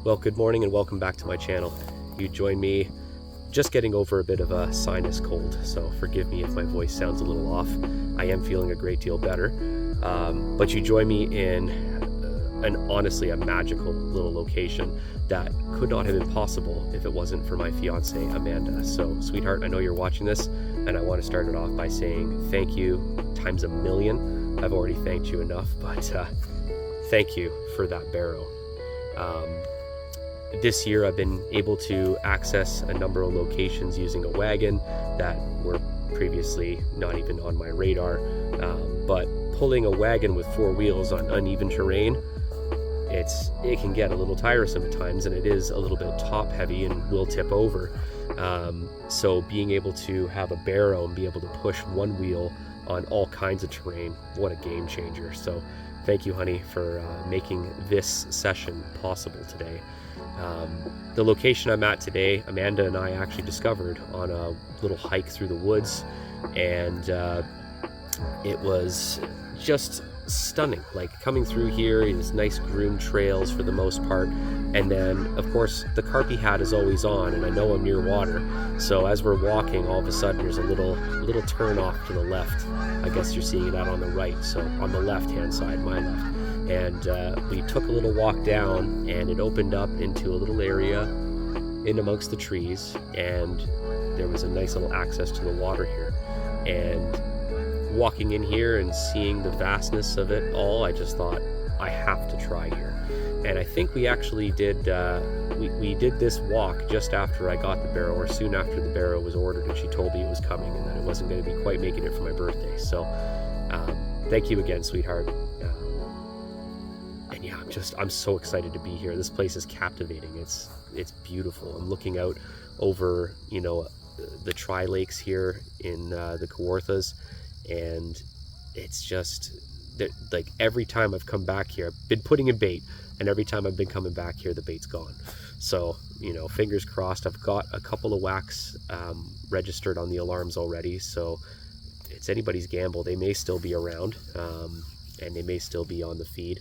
Well, good morning and welcome back to my channel. You join me just getting over a bit of a sinus cold, so forgive me if my voice sounds a little off. I am feeling a great deal better, but you join me in honestly a magical little location that could not have been possible if it wasn't for my fiance Amanda. So sweetheart, I know you're watching this, and I want to start it off by saying thank you times a million. I've already thanked you enough, but thank you for that barrow. This year I've been able to access a number of locations using a wagon that were previously not even on my radar, but pulling a wagon with four wheels on uneven terrain, it can get a little tiresome at times, and it is a little bit top heavy and will tip over. So being able to have a barrow and be able to push one wheel on all kinds of terrain, what a game changer. So thank you, honey, for making this session possible today. The location I'm at today, Amanda and I actually discovered on a little hike through the woods, and it was just stunning. Like coming through here, these nice groomed trails for the most part, and then of course the carpy hat is always on, and I know I'm near water, so as we're walking, all of a sudden there's a little turn off to the left. I guess you're seeing it out on the right, so on the left hand side, my left. And we took a little walk down, and it opened up into a little area in amongst the trees, and there was a nice little access to the water here. And walking in here and seeing the vastness of it all, I just thought, I have to try here. And I think we actually did we did this walk just after I got the barrow, or soon after the barrow was ordered and she told me it was coming and that it wasn't going to be quite making it for my birthday. So thank you again, sweetheart. And yeah, I'm so excited to be here. This place is captivating. It's beautiful. I'm looking out over, the tri-lakes here in the Kawarthas, and it's just like every time I've come back here, I've been putting in bait, and every time I've been coming back here, the bait's gone. So, fingers crossed. I've got a couple of whacks registered on the alarms already, so it's anybody's gamble. They may still be around, and they may still be on the feed.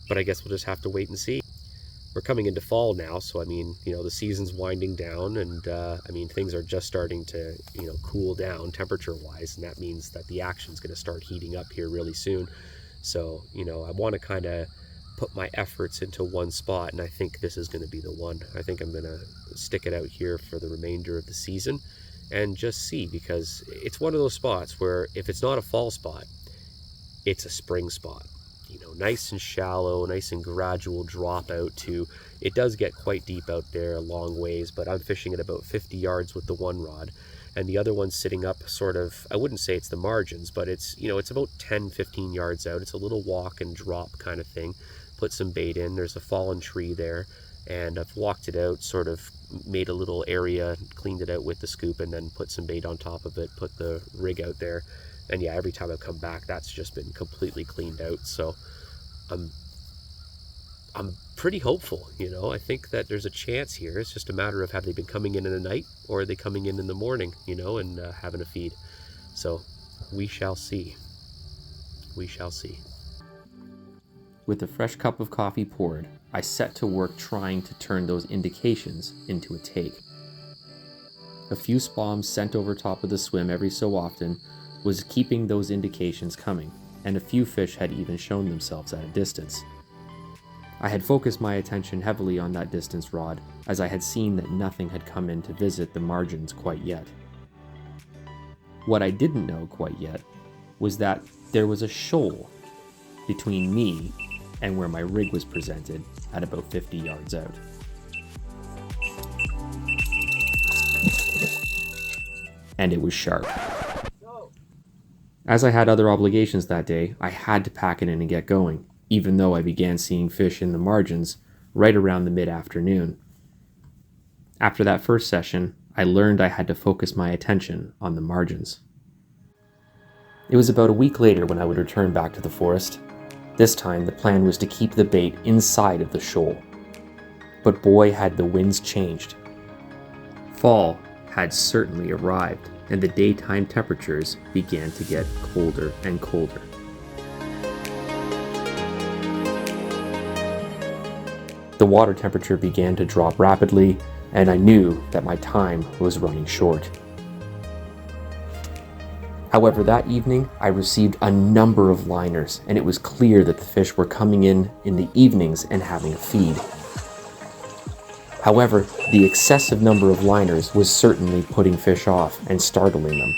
But I guess we'll just have to wait and see. We're coming into fall now, so the season's winding down, and things are just starting to cool down temperature wise, and that means that the action's going to start heating up here really soon. So I want to kind of put my efforts into one spot, and I think this is going to be the one. I think I'm going to stick it out here for the remainder of the season and just see, because it's one of those spots where if it's not a fall spot, it's a spring spot. Nice and shallow, nice and gradual drop out to, it does get quite deep out there, a long ways, but I'm fishing at about 50 yards with the one rod, and the other one's sitting up sort of, I wouldn't say it's the margins, but it's, it's about 10-15 yards out. It's a little walk and drop kind of thing. Put some bait in, there's a fallen tree there, and I've walked it out, sort of made a little area, cleaned it out with the scoop, and then put some bait on top of it, put the rig out there. And yeah, every time I've come back, that's just been completely cleaned out. So I'm pretty hopeful, I think that there's a chance here. It's just a matter of, have they been coming in the night, or are they coming in the morning, and having a feed. So we shall see. We shall see. With a fresh cup of coffee poured, I set to work trying to turn those indications into a take. A few spawns sent over top of the swim every so often was keeping those indications coming, and a few fish had even shown themselves at a distance. I had focused my attention heavily on that distance rod, as I had seen that nothing had come in to visit the margins quite yet. What I didn't know quite yet was that there was a shoal between me and where my rig was presented at about 50 yards out. And it was sharp. As I had other obligations that day, I had to pack it in and get going, even though I began seeing fish in the margins right around the mid-afternoon. After that first session, I learned I had to focus my attention on the margins. It was about a week later when I would return back to the forest. This time, the plan was to keep the bait inside of the shoal. But boy, had the winds changed. Fall had certainly arrived, and the daytime temperatures began to get colder and colder. The water temperature began to drop rapidly, and I knew that my time was running short. However, that evening, I received a number of liners, and it was clear that the fish were coming in the evenings and having a feed. However, the excessive number of liners was certainly putting fish off and startling them.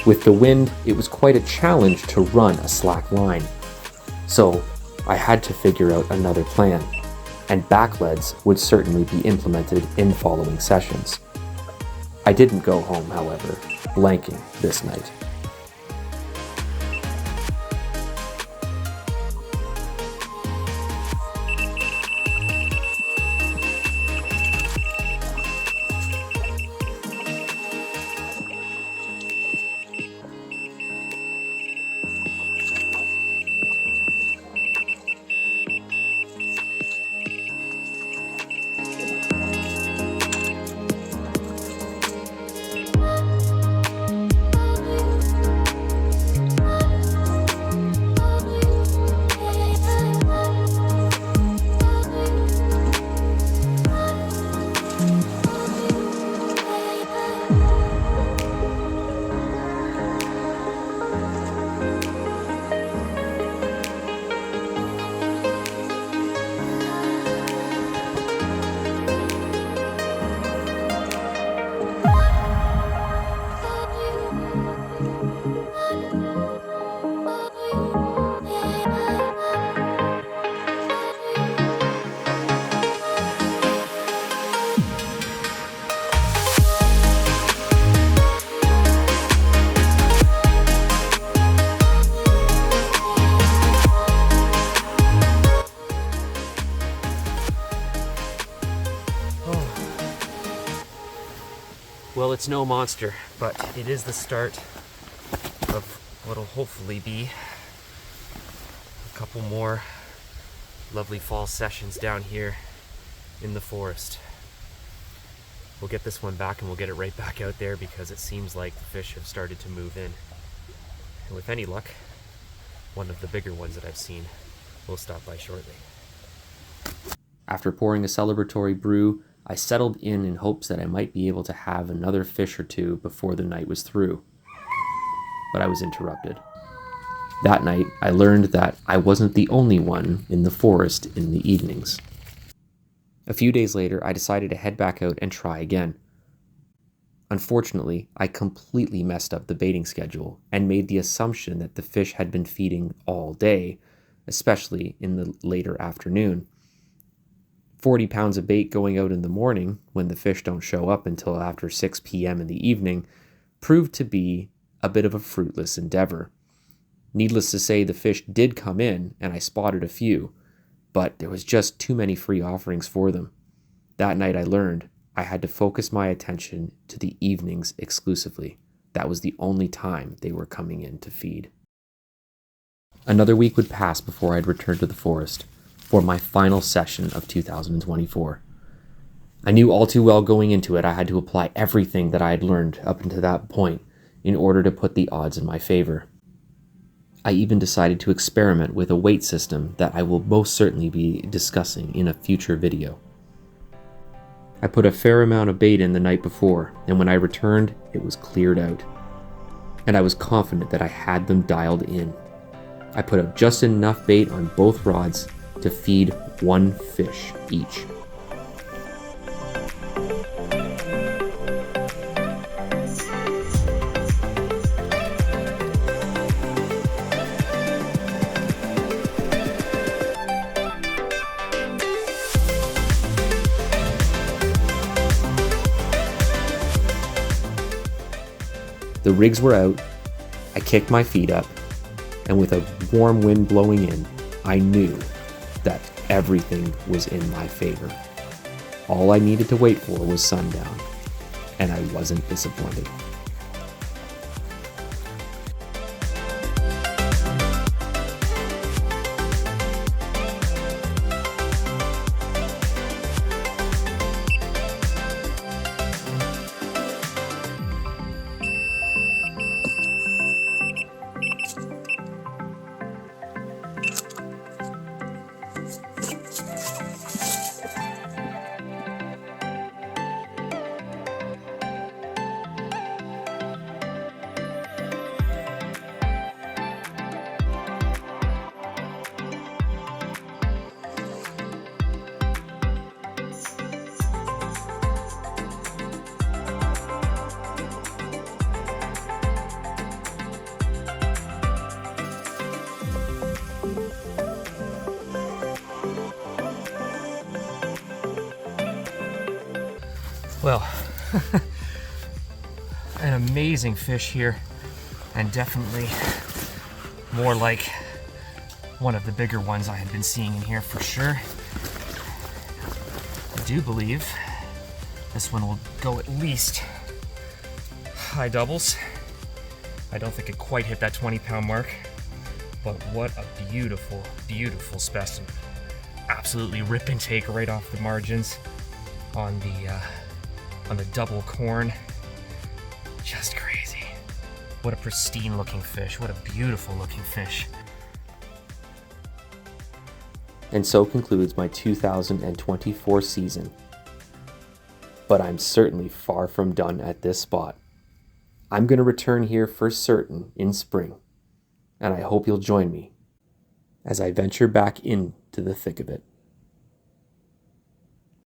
With the wind, it was quite a challenge to run a slack line. So, I had to figure out another plan, and backleads would certainly be implemented in following sessions. I didn't go home, however, blanking this night. Well, it's no monster, but it is the start of what'll hopefully be a couple more lovely fall sessions down here in the forest. We'll get this one back and we'll get it right back out there because it seems like the fish have started to move in. And with any luck, one of the bigger ones that I've seen will stop by shortly. After pouring a celebratory brew, I settled in hopes that I might be able to have another fish or two before the night was through. But I was interrupted. That night, I learned that I wasn't the only one in the forest in the evenings. A few days later, I decided to head back out and try again. Unfortunately, I completely messed up the baiting schedule and made the assumption that the fish had been feeding all day, especially in the later afternoon. 40 pounds of bait going out in the morning, when the fish don't show up until after 6 p.m. in the evening, proved to be a bit of a fruitless endeavor. Needless to say, the fish did come in, and I spotted a few, but there was just too many free offerings for them. That night I learned I had to focus my attention to the evenings exclusively. That was the only time they were coming in to feed. Another week would pass before I'd return to the forest for my final session of 2024. I knew all too well going into it I had to apply everything that I had learned up until that point in order to put the odds in my favor. I even decided to experiment with a weight system that I will most certainly be discussing in a future video. I put a fair amount of bait in the night before, and when I returned, it was cleared out. And I was confident that I had them dialed in. I put out just enough bait on both rods to feed one fish each. The rigs were out, I kicked my feet up, and with a warm wind blowing in, I knew that everything was in my favor. All I needed to wait for was sundown, and I wasn't disappointed. Well, an amazing fish here, and definitely more like one of the bigger ones I had been seeing in here for sure. I do believe this one will go at least high doubles. I don't think it quite hit that 20-pound mark, but what a beautiful, beautiful specimen. Absolutely rip and take right off the margins on the double corn. Just crazy. What a pristine looking fish. What a beautiful looking fish. And so concludes my 2024 season. But I'm certainly far from done at this spot. I'm going to return here for certain in spring, and I hope you'll join me as I venture back into the thick of it.